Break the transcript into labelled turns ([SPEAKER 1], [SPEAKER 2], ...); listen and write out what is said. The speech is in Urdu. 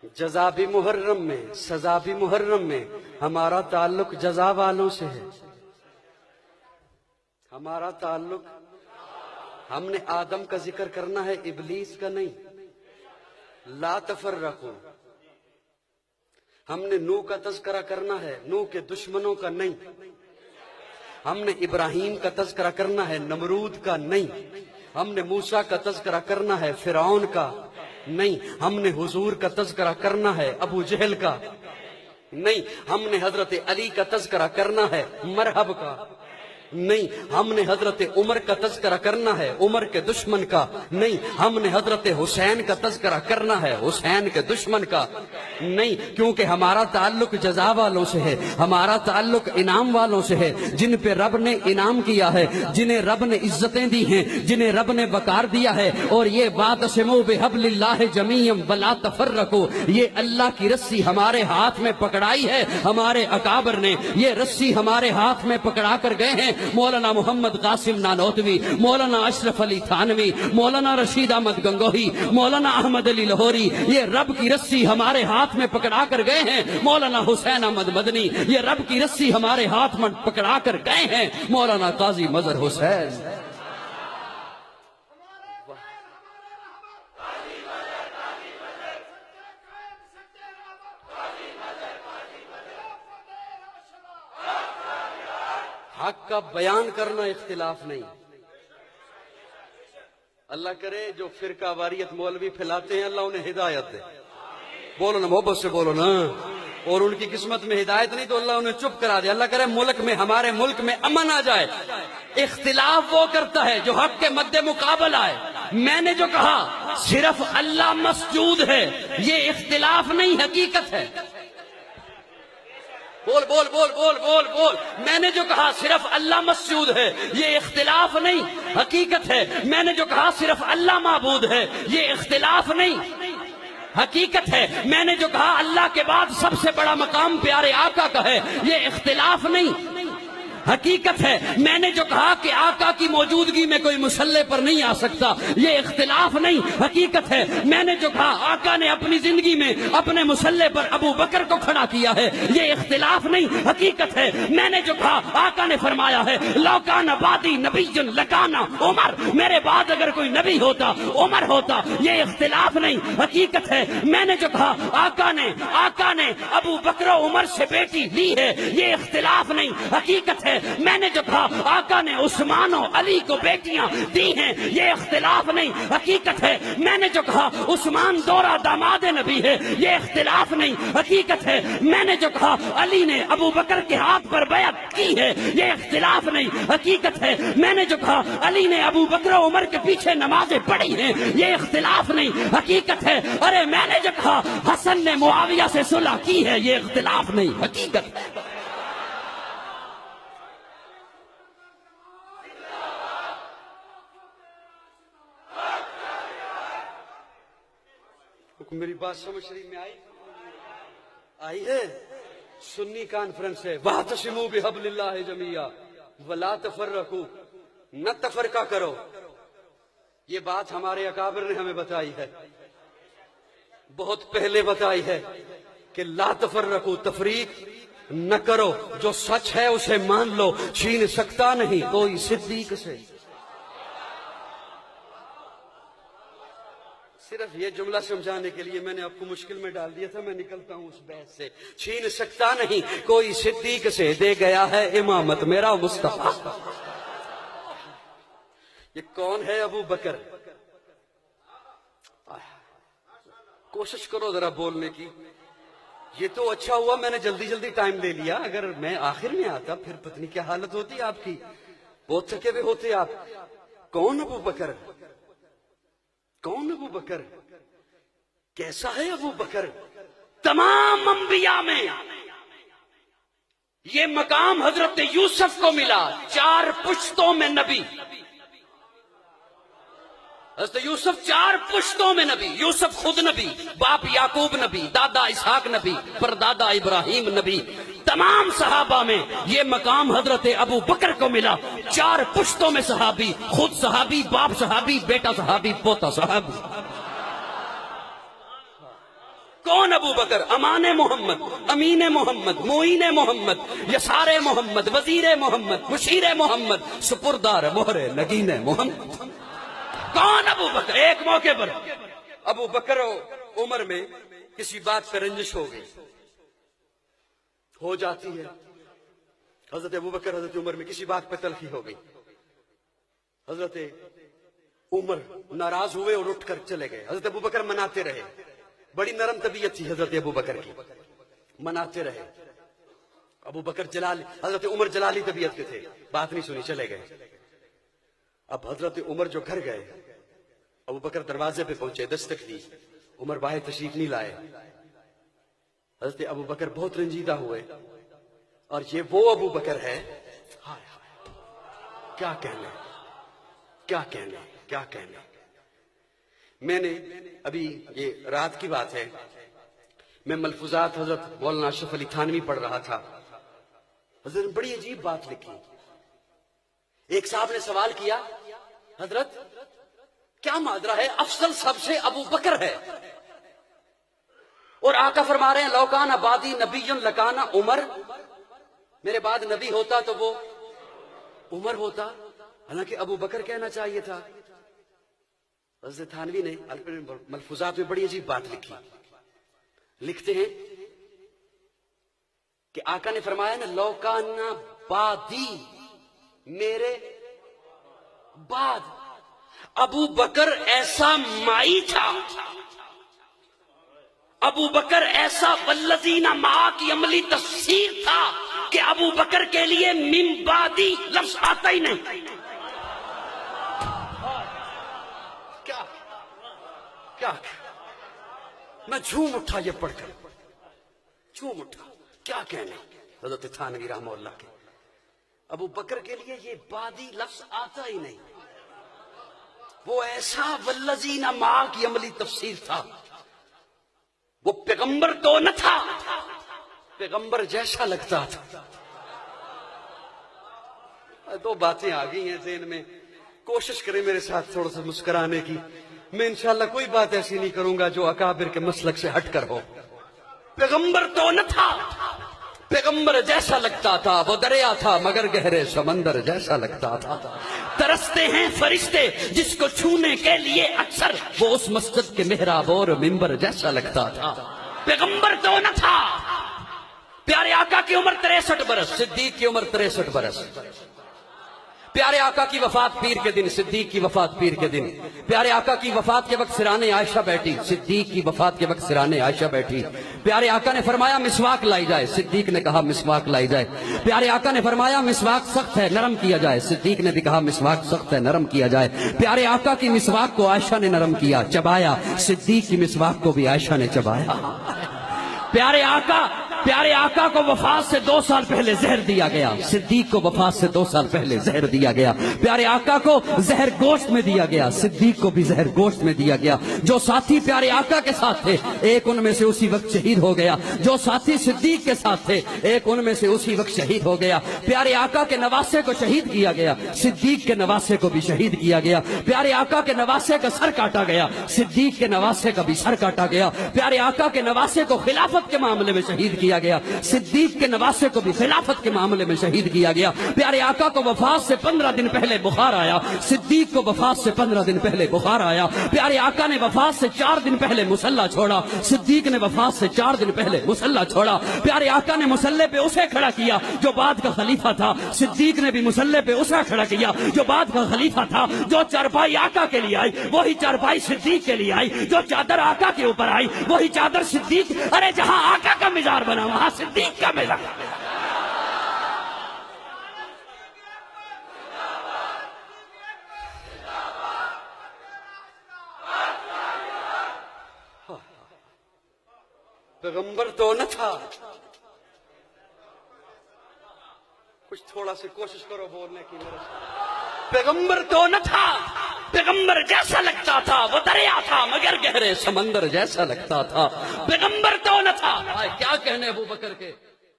[SPEAKER 1] جزا بھی محرم میں، سزا بھی محرم میں، ہمارا تعلق جزا والوں سے ہے۔ ہمارا تعلق، ہم نے آدم کا ذکر کرنا ہے، ابلیس کا نہیں۔ لا تفرقوا، ہم نے نوح کا تذکرہ کرنا ہے، نوح کے دشمنوں کا نہیں۔ ہم نے ابراہیم کا تذکرہ کرنا ہے، نمرود کا نہیں۔ ہم نے موسیٰ کا تذکرہ کرنا ہے، فرعون کا نہیں۔ ہم نے حضور کا تذکرہ کرنا ہے، ابو جہل کا نہیں۔ ہم نے حضرت علی کا تذکرہ کرنا ہے، مرحب کا نہیں۔ ہم نے حضرت عمر کا تذکرہ کرنا ہے، عمر کے دشمن کا نہیں۔ ہم نے حضرت حسین کا تذکرہ کرنا ہے، حسین کے دشمن کا نہیں، کیونکہ ہمارا تعلق جزا والوں سے ہے، ہمارا تعلق انعام والوں سے ہے، جن پہ رب نے انعام کیا ہے، جنہیں رب نے عزتیں دی ہیں، جنہیں رب نے وقار دیا ہے۔ اور یہ واعتصموا بحبل اللہ جمیعا ولا تفرقوا، یہ اللہ کی رسی ہمارے ہاتھ میں پکڑائی ہے ہمارے اکابر نے، یہ رسی ہمارے ہاتھ میں پکڑا کر گئے ہیں مولانا محمد قاسم نانوتوی، مولانا اشرف علی تھانوی، مولانا رشید احمد گنگوہی، مولانا احمد علی لاہوری، یہ رب کی رسی ہمارے ہاتھ میں پکڑا کر گئے ہیں مولانا حسین احمد مدنی، یہ رب کی رسی ہمارے ہاتھ میں پکڑا کر گئے ہیں مولانا قاضی مظہر حسین۔ حق کا بیان کرنا اختلاف نہیں۔ اللہ کرے جو فرقہ واریت مولوی پھیلاتے ہیں، اللہ انہیں ہدایت دے۔ بولو نا، محبت سے بولو نا۔ اور ان کی قسمت میں ہدایت نہیں تو اللہ انہیں چپ کرا دے۔ اللہ کرے ملک میں، ہمارے ملک میں امن آ جائے۔ اختلاف وہ کرتا ہے جو حق کے مد مقابل آئے۔ میں نے جو کہا صرف اللہ مسجود ہے، یہ اختلاف نہیں، حقیقت ہے۔ بول بول بول بول بول بول، میں نے جو کہا صرف اللہ مسجود ہے، یہ اختلاف نہیں، حقیقت ہے۔ میں نے جو کہا صرف اللہ معبود ہے، یہ اختلاف نہیں، حقیقت ہے۔ میں نے جو کہا اللہ کے بعد سب سے بڑا مقام پیارے آقا کا ہے، یہ اختلاف نہیں، حقیقت ہے۔ میں نے جو کہا کہ آقا کی موجودگی میں کوئی مسلح پر نہیں آ سکتا، یہ اختلاف نہیں، حقیقت ہے۔ میں نے جو کہا آقا نے اپنی زندگی میں اپنے مسلح پر ابو بکر کو کھڑا کیا ہے، یہ اختلاف نہیں، حقیقت ہے۔ میں نے جو کہا آقا نے فرمایا ہے لو کان بعدی نبی لکان عمر، میرے بعد اگر کوئی نبی ہوتا عمر ہوتا، یہ اختلاف نہیں، حقیقت ہے۔ میں نے جو کہا آقا نے ابو بکر و عمر سے بیٹی لی ہے، یہ اختلاف نہیں، حقیقت ہے۔ میں نے جو کہا آقا نے عثمان و علی کو بیٹیاں دی ہیں، یہ اختلاف نہیں، حقیقت ہے۔ میں نے جو کہا عثمان دورہ داماد نبی ہے، یہ اختلاف نہیں، حقیقت ہے۔ میں نے جو کہا علی نے ابو بکر کے ہاتھ پر بیعت کی ہے، یہ اختلاف نہیں، حقیقت ہے۔ میں نے جو کہا علی نے ابو بکر و عمر کے پیچھے نمازیں پڑھی ہیں، یہ اختلاف نہیں، حقیقت ہے۔ ارے میں نے جو کہا حسن نے معاویہ سے صلح کی ہے، یہ اختلاف نہیں، حقیقت ہے۔ میری بات سمجھ رہی میں آئی ہے؟ سنی کانفرنس ہے، واعتصموا بحبل اللہ جمیعا ولا تفرقوا، نہ تفرقہ کرو۔ یہ بات ہمارے اکابر نے ہمیں بتائی ہے، بہت پہلے بتائی ہے کہ لا تفرقوا، تفریق نہ کرو، جو سچ ہے اسے مان لو، چھین سکتا نہیں کوئی صدیق سے۔ صرف یہ جملہ سمجھانے کے لیے میں نے آپ کو مشکل میں ڈال دیا تھا، میں نکلتا ہوں اس بحث سے۔ چھین سکتا نہیں کوئی صدیق سے، دے گیا ہے امامت میرا مصطفیٰ۔ یہ کون ہے ابو بکر؟ کوشش کرو ذرا بولنے کی۔ یہ تو اچھا ہوا میں نے جلدی جلدی ٹائم لے لیا، اگر میں آخر میں آتا پھر پتنی کیا حالت ہوتی آپ کی، بہت تھکے ہوئے ہوتے آپ۔ کون ابو بکر؟ کون ابو بکر؟ کیسا ہے ابو بکر؟ تمام انبیاء میں یہ مقام حضرت یوسف کو ملا، 4 پشتوں میں نبی۔ حضرت یوسف 4 پشتوں میں نبی، یوسف خود نبی، باپ یعقوب نبی، دادا اسحاق نبی، پردادا ابراہیم نبی۔ تمام صحابہ میں یہ مقام حضرت ابو بکر کو ملا، 4 پشتوں میں صحابی، خود صحابی، باپ صحابی، بیٹا صحابی، پوتا صحابی۔ کون ابو بکر؟ امان محمد، امین محمد، معین محمد، یسار محمد، وزیر محمد، مشیر محمد، سپردار مہر نگین محمد۔ کون ابو بکر؟ ایک موقع پر ابو بکر عمر میں کسی بات پہ رنجش ہو گئی، ہو جاتی ہے۔ حضرت ابو بکر حضرت عمر میں کسی بات پہ تلخی ہو گئی، حضرت عمر ناراض ہوئے اور اٹھ کر چلے گئے۔ حضرت ابو بکر مناتے رہے، بڑی نرم طبیعت تھی حضرت ابو بکر کی، مناتے رہے۔ ابو بکر حضرت عمر جلالی طبیعت کے تھے، بات نہیں سنی، چلے گئے۔ اب حضرت عمر جو گھر گئے، ابو بکر دروازے پہ پہنچے، دستک دی، عمر باہر تشریف نہیں لائے۔ حضرت ابو بکر بہت رنجیدہ ہوئے، اور یہ وہ ابو بکر ہے، ہائے ہائے کیا کہنے، کیا کہنے، کیا کہنے۔ میں نے ابھی، یہ رات کی بات ہے، میں ملفوظات حضرت مولانا اشرف علی تھانوی پڑھ رہا تھا۔ حضرت نے بڑی عجیب بات لکھی۔ ایک صاحب نے سوال کیا، حضرت کیا ماجرا ہے، افضل سب سے ابو بکر ہے، اور آقا فرما رہے ہیں لوکان بعدی نبی لکان عمر، میرے بعد نبی ہوتا تو وہ عمر ہوتا، حالانکہ ابو بکر کہنا چاہیے تھا۔ حضرت تھانوی نے ملفوظات میں بڑی عجیب بات لکھی، لکھتے ہیں کہ آقا نے فرمایا نا لوکان بعدی، میرے بعد ابو بکر ایسا مائی تھا، ابو بکر ایسا والذین معہ کی عملی تفسیر تھا کہ ابو بکر کے لیے من بعدی لفظ آتا ہی نہیں۔ کیا میں جھوم اٹھا یہ پڑھ کر، جھوم اٹھا، کیا کہنے حضرت تھانوی رحمہ اللہ کے، ابو بکر کے لیے یہ بعدی لفظ آتا ہی نہیں، وہ ایسا والذین معہ کی عملی تفسیر تھا، وہ پیغمبر تو نہ تھا، پیغمبر جیسا لگتا تھا۔ دو باتیں آ گئی ہیں ذہن میں، کوشش کریں میرے ساتھ تھوڑا سا مسکرانے کی۔ میں انشاءاللہ کوئی بات ایسی نہیں کروں گا جو اکابر کے مسلک سے ہٹ کر ہو۔ پیغمبر تو نہ تھا، پیغمبر جیسا لگتا تھا، وہ دریا تھا مگر گہرے سمندر جیسا لگتا تھا۔ ترستے ہیں فرشتے جس کو چھونے کے لیے اکثر، وہ اس مسجد کے محراب اور منبر جیسا لگتا تھا۔ پیغمبر تو نہ تھا۔ پیارے آقا کی عمر 63 برس، صدیق کی عمر 63 برس۔ پیارے آقا کی وفات پیر کے دن، صدیق کی وفات پیر کے دن۔ پیارے آقا کی وفات کے وقت سرانے عائشہ بیٹھی، صدیق کی وفات کے وقت سرانے عائشہ بیٹھی۔ پیارے آقا نے فرمایا مسواک لائی جائے، صدیق نے کہا مسواک لائی جائے۔ پیارے آقا نے فرمایا مسواک سخت ہے نرم کیا جائے، صدیق نے بھی کہا مسواک سخت ہے نرم کیا جائے۔ پیارے آقا کی مسواک کو عائشہ نے نرم کیا، چبایا، صدیق کی مسواک کو بھی عائشہ نے چبایا۔ پیارے آقا کو وفات سے 2 سال پہلے زہر دیا گیا، صدیق کو وفات سے 2 سال پہلے زہر دیا گیا۔ پیارے آقا کو زہر گوشت میں دیا گیا، صدیق کو بھی زہر گوشت میں دیا گیا۔ جو ساتھی پیارے آقا کے ساتھ تھے ایک ان میں سے اسی وقت شہید ہو گیا، جو ساتھی صدیق کے ساتھ تھے ایک ان میں سے اسی وقت شہید ہو گیا۔ پیارے آقا کے نواسے کو شہید کیا گیا، صدیق کے نواسے کو بھی شہید کیا گیا۔ پیارے آقا کے نواسے کا سر کاٹا گیا، صدیق کے نواسے کا بھی سر کاٹا گیا۔ پیارے آقا کے نواسے کو خلافت کے معاملے میں شہید کیا گیا، صدیق کے نواسے کو بھی خلافت کے معاملے میں شہید کیا گیا۔ پیارے آقا کو وفات سے 15 دن پہلے بخار آیا، صدیق کو وفات سے 15 دن پہلے بخار آیا۔ پیارے آقا نے وفات سے 4 دن پہلے مصلی چھوڑا، صدیق نے وفات سے 4 دن پہلے مصلی چھوڑا۔ پیارے آقا نے مصلی پہ اسے کھڑا کیا جو بعد کا خلیفہ تھا، صدیق نے بھی مصلی پہ اسے کھڑا کیا جو بعد کا خلیفہ تھا۔ جو چارپائی آقا کے لیے آئی وہی چارپائی صدیق کے لیے آئی، جو چادر آقا کے اوپر آئی وہی چادر صدیق، ارے جہاں آقا کا مزار بنا وہاں صدیق کا مزار۔ پیغمبر تو نہ تھا، کچھ تھوڑا سی کوشش کرو بولنے کی میرے ساتھ۔ پیغمبر تو نہ تھا، پیغمبر جیسا لگتا تھا، وہ دریا تھا مگر گہرے سمندر جیسا لگتا تھا۔ پیغمبر تو نہ تھا، کیا کہنے ابو بکر کے۔